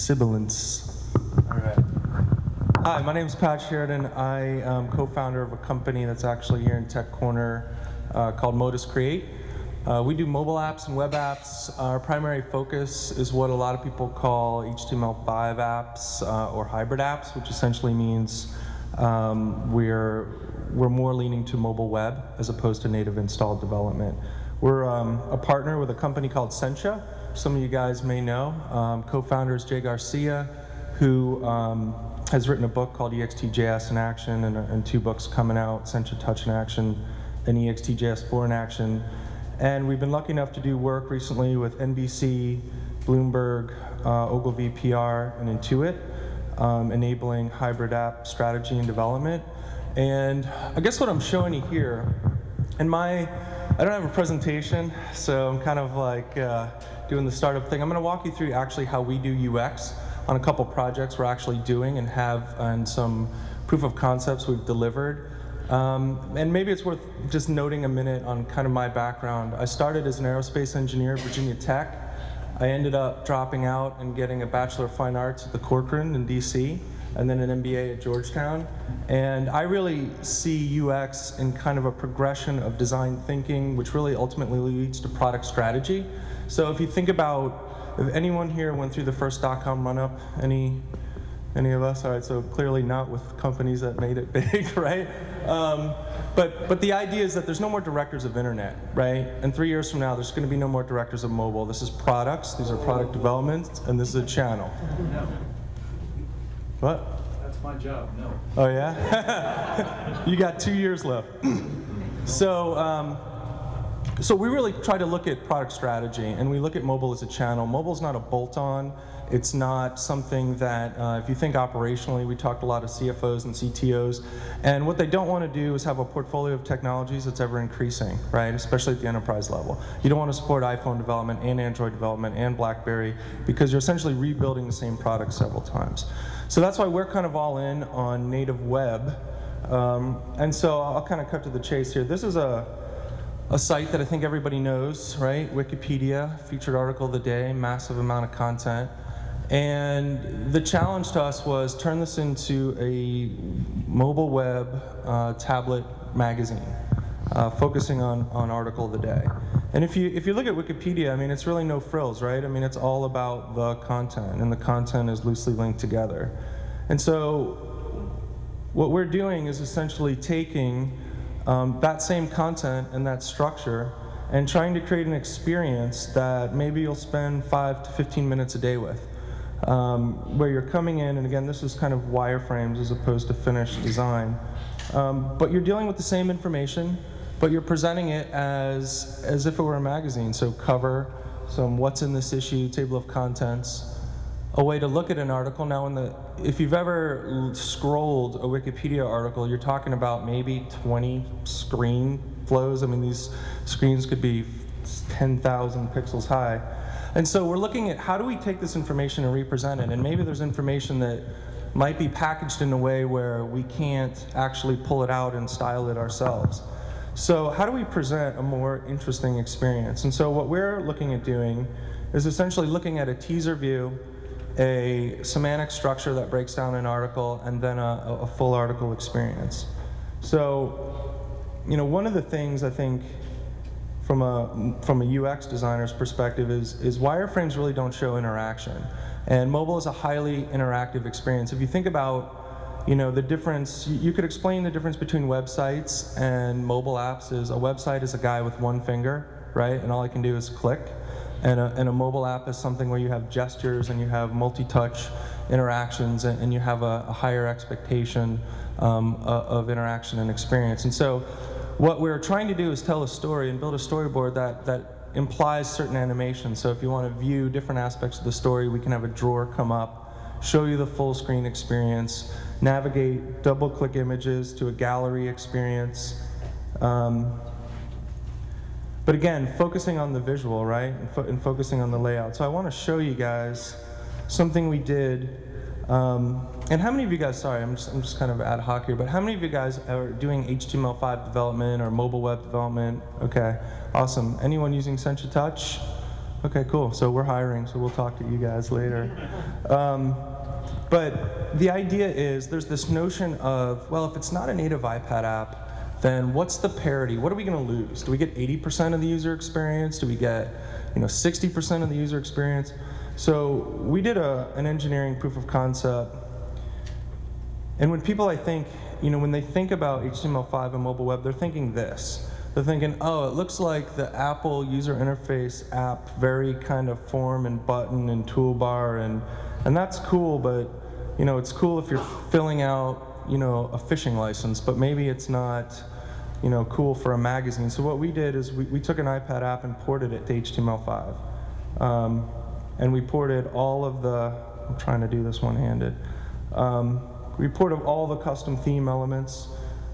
Sibilance. All right. Hi, my name is Pat Sheridan. I am co-founder of a company that's actually here in Tech Corner called Modus Create. We do mobile apps and web apps. Our primary focus is what a lot of people call HTML5 apps or hybrid apps, which essentially means we're more leaning to mobile web as opposed to native installed development. We're a partner with a company called Sencha. Some of you guys may know. Co-founder is Jay Garcia, who has written a book called EXTJS in Action and 2 books coming out, Sencha Touch in Action and EXTJS4 in Action. And we've been lucky enough to do work recently with NBC, Bloomberg, Ogilvy PR, and Intuit, enabling hybrid app strategy and development. And I guess what I'm showing you here, I don't have a presentation, so I'm kind of like doing the startup thing. I'm going to walk you through actually how we do UX on a couple projects we're actually doing and some proof of concepts we've delivered. And maybe it's worth just noting a minute on kind of my background. I started as an aerospace engineer at Virginia Tech. I ended up dropping out and getting a Bachelor of Fine Arts at the Corcoran in DC, and then an MBA at Georgetown. And I really see UX in kind of a progression of design thinking, which really ultimately leads to product strategy. So if you think about, if anyone here went through the first .com run-up, any of us? All right, so clearly not with companies that made it big, right? But the idea is that there's no more directors of internet, right? And 3 years from now, there's going to be no more directors of mobile. This is products, these are product development, and this is a channel. No. What? That's my job, no. Oh yeah? You got 2 years left. So we really try to look at product strategy, and we look at mobile as a channel. Mobile's not a bolt-on. It's not something that, if you think operationally, we talked a lot of CFOs and CTOs, and what they don't want to do is have a portfolio of technologies that's ever increasing, right? Especially at the enterprise level. You don't want to support iPhone development and Android development and BlackBerry because you're essentially rebuilding the same product several times. So that's why we're kind of all in on native web. And so I'll kind of cut to the chase here. This is a site that I think everybody knows, right? Wikipedia, featured article of the day, massive amount of content. And the challenge to us was turn this into a mobile web tablet magazine, focusing on article of the day. And if you look at Wikipedia, I mean, it's really no frills, right? I mean, it's all about the content, and the content is loosely linked together. And so what we're doing is essentially taking that same content and that structure and trying to create an experience that maybe you'll spend 5 to 15 minutes a day with, where you're coming in, and again, this is kind of wireframes as opposed to finished design, but you're dealing with the same information, but you're presenting it as if it were a magazine. So cover, some what's in this issue, table of contents, a way to look at an article. Now, if you've ever scrolled a Wikipedia article, you're talking about maybe 20 screen flows. I mean, these screens could be 10,000 pixels high. And so we're looking at how do we take this information and represent it, and maybe there's information that might be packaged in a way where we can't actually pull it out and style it ourselves. So how do we present a more interesting experience? And so what we're looking at doing is essentially looking at a teaser view, a semantic structure that breaks down an article, and then a full article experience. So, you know, one of the things I think from a UX designer's perspective is wireframes really don't show interaction. And mobile is a highly interactive experience. If you think about, you know, the difference, you could explain the difference between websites and mobile apps is a website is a guy with one finger, right? And all I can do is click. And a mobile app is something where you have gestures and you have multi-touch interactions, and you have a higher expectation of interaction and experience. And so what we're trying to do is tell a story and build a storyboard that implies certain animation. So if you want to view different aspects of the story, we can have a drawer come up, show you the full screen experience, navigate, double-click images to a gallery experience. But again, focusing on the visual, right, and focusing on the layout. So I want to show you guys something we did. And how many of you guys, sorry, I'm just kind of ad hoc here, but how many of you guys are doing HTML5 development or mobile web development? Okay, awesome. Anyone using Sencha Touch? Okay, cool. So we're hiring, so we'll talk to you guys later. But the idea is there's this notion of, well, if it's not a native iPad app, then what's the parity? What are we going to lose? Do we get 80% of the user experience? Do we get 60% of the user experience? So we did an engineering proof of concept. And when people, I think, when they think about HTML5 and mobile web, they're thinking this. They're thinking, oh, it looks like the Apple user interface app, very kind of form and button and toolbar, and that's cool, but it's cool if you're filling out a fishing license, but maybe it's not cool for a magazine. So what we did is we took an iPad app and ported it to HTML5. And we ported all of I'm trying to do this one-handed. We ported all the custom theme elements,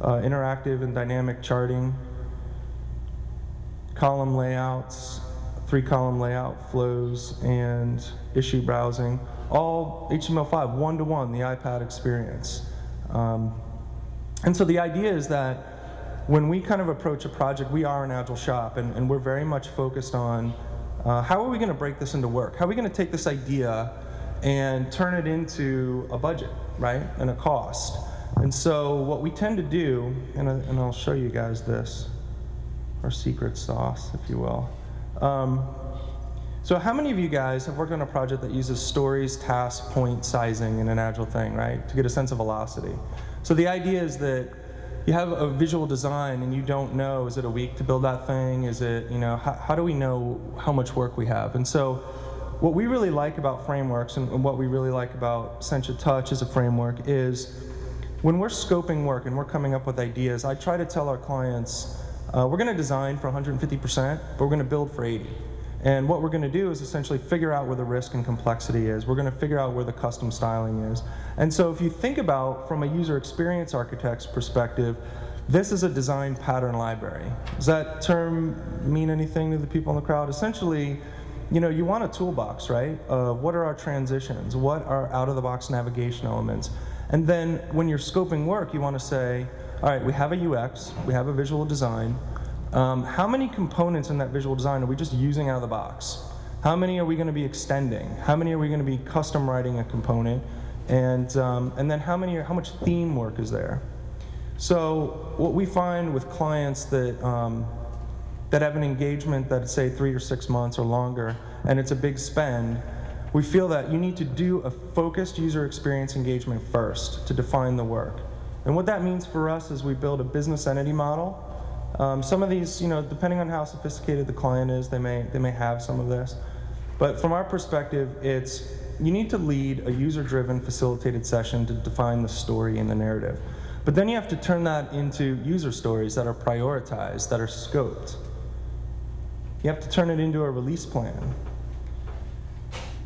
interactive and dynamic charting, column layouts, 3-column layout flows, and issue browsing, all HTML5, one-to-one, the iPad experience. And so the idea is that when we kind of approach a project, we are an agile shop, and we're very much focused on how are we going to break this into work? How are we going to take this idea and turn it into a budget, right, and a cost? And so what we tend to do, and I'll show you guys this, our secret sauce, if you will. So how many of you guys have worked on a project that uses stories, task, point, sizing in an agile thing, right, to get a sense of velocity? So the idea is that you have a visual design and you don't know, is it a week to build that thing? Is it, how do we know how much work we have? And so what we really like about frameworks and what we really like about Sencha Touch as a framework is when we're scoping work and we're coming up with ideas, I try to tell our clients, we're going to design for 150%, but we're going to build for 80. And what we're going to do is essentially figure out where the risk and complexity is. We're going to figure out where the custom styling is. And so if you think about, from a user experience architect's perspective, this is a design pattern library. Does that term mean anything to the people in the crowd? Essentially, you want a toolbox, right? What are our transitions? What are out-of-the-box navigation elements? And then when you're scoping work, you want to say, all right, we have a UX, we have a visual design. How many components in that visual design are we just using out of the box? How many are we going to be extending? How many are we going to be custom writing a component? And then how much theme work is there? So what we find with clients that have an engagement that's, say, 3 or 6 months or longer, and it's a big spend, we feel that you need to do a focused user experience engagement first to define the work. And what that means for us is we build a business entity model. Some of these, depending on how sophisticated the client is, they may have some of this. But from our perspective, it's you need to lead a user-driven, facilitated session to define the story and the narrative. But then you have to turn that into user stories that are prioritized, that are scoped. You have to turn it into a release plan.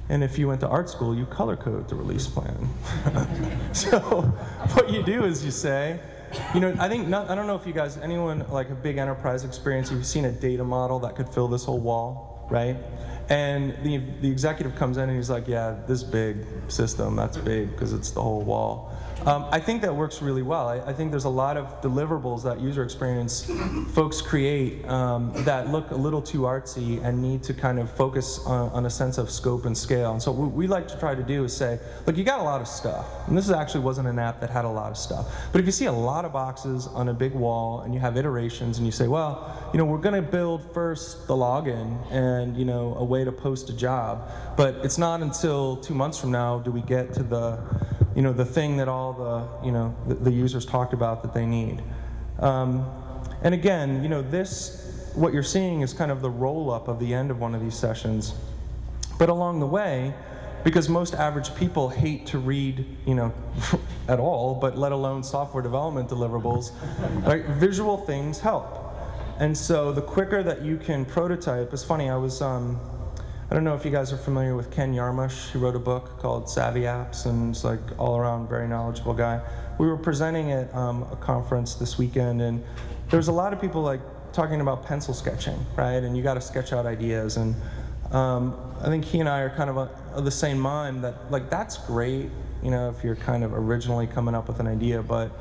And if you went to art school, you color code the release plan. So what you do is you say, I don't know if you guys, anyone like a big enterprise experience, you've seen a data model that could fill this whole wall, right? And the executive comes in and he's like, yeah, this big system, that's big because it's the whole wall. I think that works really well. I think there's a lot of deliverables that user experience folks create that look a little too artsy and need to kind of focus on a sense of scope and scale. And so what we like to try to do is say, look, you got a lot of stuff. And this actually wasn't an app that had a lot of stuff. But if you see a lot of boxes on a big wall and you have iterations and you say, well, we're going to build first the login and a way to post a job, but it's not until 2 months from now do we get to the thing that all the users talked about that they need. And again, what you're seeing is kind of the roll-up of the end of one of these sessions. But along the way, because most average people hate to read, at all, but let alone software development deliverables, right, visual things help. And so the quicker that you can prototype, it's funny, I don't know if you guys are familiar with Ken Yarmush. He wrote a book called Savvy Apps, and he's like all around very knowledgeable guy. We were presenting at a conference this weekend, and there was a lot of people like talking about pencil sketching, right? And you got to sketch out ideas. And I think he and I are kind of the same mind that like that's great, if you're kind of originally coming up with an idea, but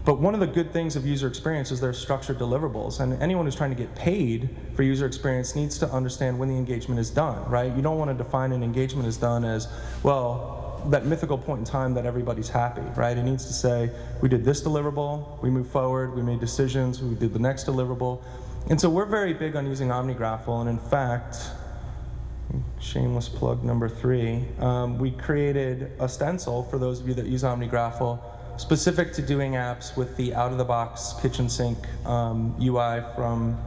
But one of the good things of user experience is there's structured deliverables, and anyone who's trying to get paid for user experience needs to understand when the engagement is done, right? You don't want to define an engagement as done as, well, that mythical point in time that everybody's happy, right? It needs to say, we did this deliverable, we moved forward, we made decisions, we did the next deliverable. And so we're very big on using OmniGraffle, and in fact, shameless plug number 3, we created a stencil for those of you that use OmniGraffle specific to doing apps with the out-of-the-box kitchen sink UI from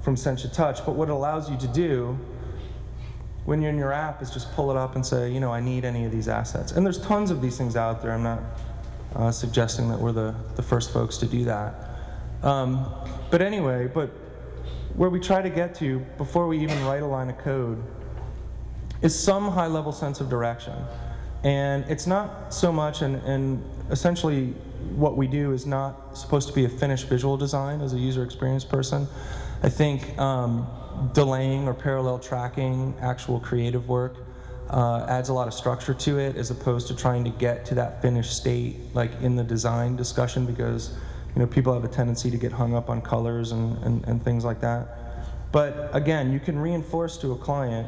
Sencha Touch. But what it allows you to do when you're in your app is just pull it up and say, you know, I need any of these assets. And there's tons of these things out there. I'm not suggesting that we're the first folks to do that. But anyway, where we try to get to before we even write a line of code is some high-level sense of direction. And it's not so much, and essentially what we do is not supposed to be a finished visual design as a user experience person. I think delaying or parallel tracking actual creative work adds a lot of structure to it, as opposed to trying to get to that finished state like in the design discussion, because you know, people have a tendency to get hung up on colors and things like that. But again, you can reinforce to a client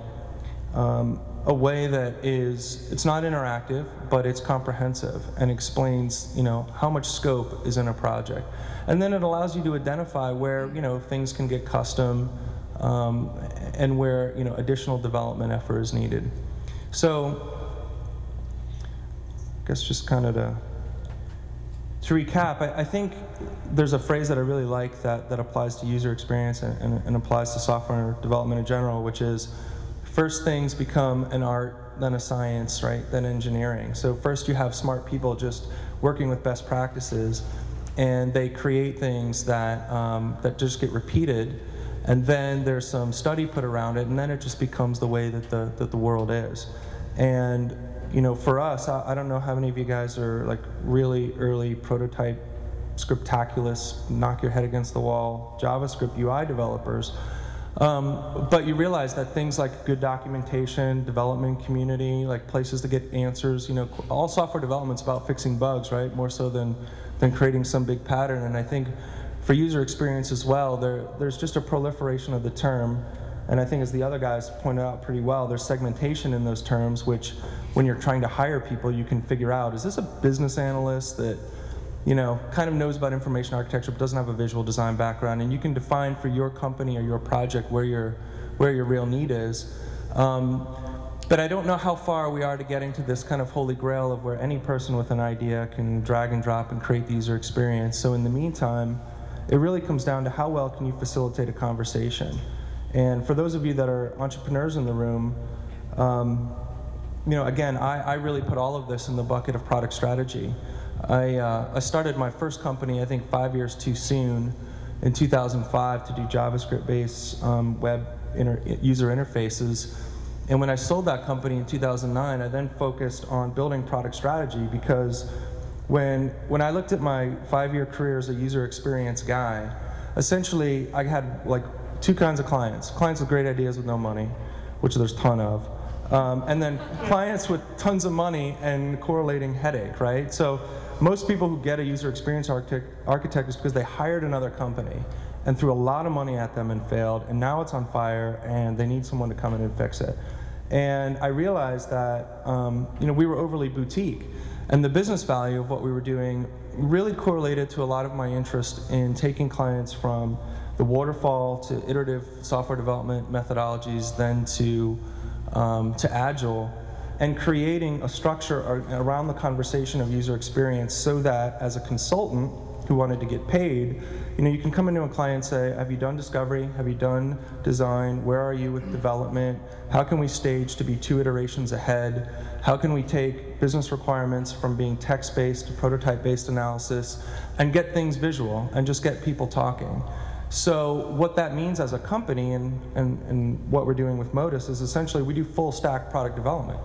a way that it's not interactive, but it's comprehensive and explains, you know, how much scope is in a project. And then it allows you to identify where, you know, things can get custom and where, you know, additional development effort is needed. So I guess just kind of to recap, I think there's a phrase that I really like that applies to user experience and applies to software development in general, which is first things become an art, then a science, right, then engineering. So first you have smart people just working with best practices, and they create things that, that just get repeated, and then there's some study put around it, and then it just becomes the way that the world is. And you know, for us, I don't know how many of you guys are like really early prototype, scriptaculous, knock your head against the wall JavaScript UI developers. But you realize that things like good documentation, development community, like places to get answers, you know, all software development's about fixing bugs, right? More so than creating some big pattern. And I think for user experience as well, there's just a proliferation of the term. And I think, as the other guys pointed out pretty well, there's segmentation in those terms, which when you're trying to hire people, you can figure out, is this a business analyst that, you know, kind of knows about information architecture but doesn't have a visual design background, and you can define for your company or your project where your real need is. But I don't know how far we are to getting to this kind of holy grail of where any person with an idea can drag and drop and create the user experience. So in the meantime, it really comes down to how well can you facilitate a conversation. And for those of you that are entrepreneurs in the room, you know, again, I really put all of this in the bucket of product strategy. I started my first company, I think 5 years too soon, in 2005 to do JavaScript-based web user interfaces. And when I sold that company in 2009, I then focused on building product strategy, because when I looked at my 5-year career as a user experience guy, essentially I had like 2 kinds of clients. Clients with great ideas with no money, which there's a ton of. And then clients with tons of money and correlating headache, right? So most people who get a user experience architect is because they hired another company and threw a lot of money at them and failed, and now it's on fire and they need someone to come in and fix it. And I realized that you know, we were overly boutique, and the business value of what we were doing really correlated to a lot of my interest in taking clients from the waterfall to iterative software development methodologies, then to Agile, and creating a structure around the conversation of user experience, so that as a consultant who wanted to get paid, you know, you can come into a client and say, have you done discovery? Have you done design? Where are you with development? How can we stage to be 2 iterations ahead? How can we take business requirements from being text-based to prototype-based analysis and get things visual and just get people talking? So what that means as a company, and what we're doing with Modus, is essentially we do full stack product development,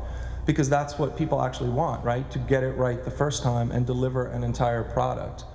because that's what people actually want, right? To get it right the first time and deliver an entire product.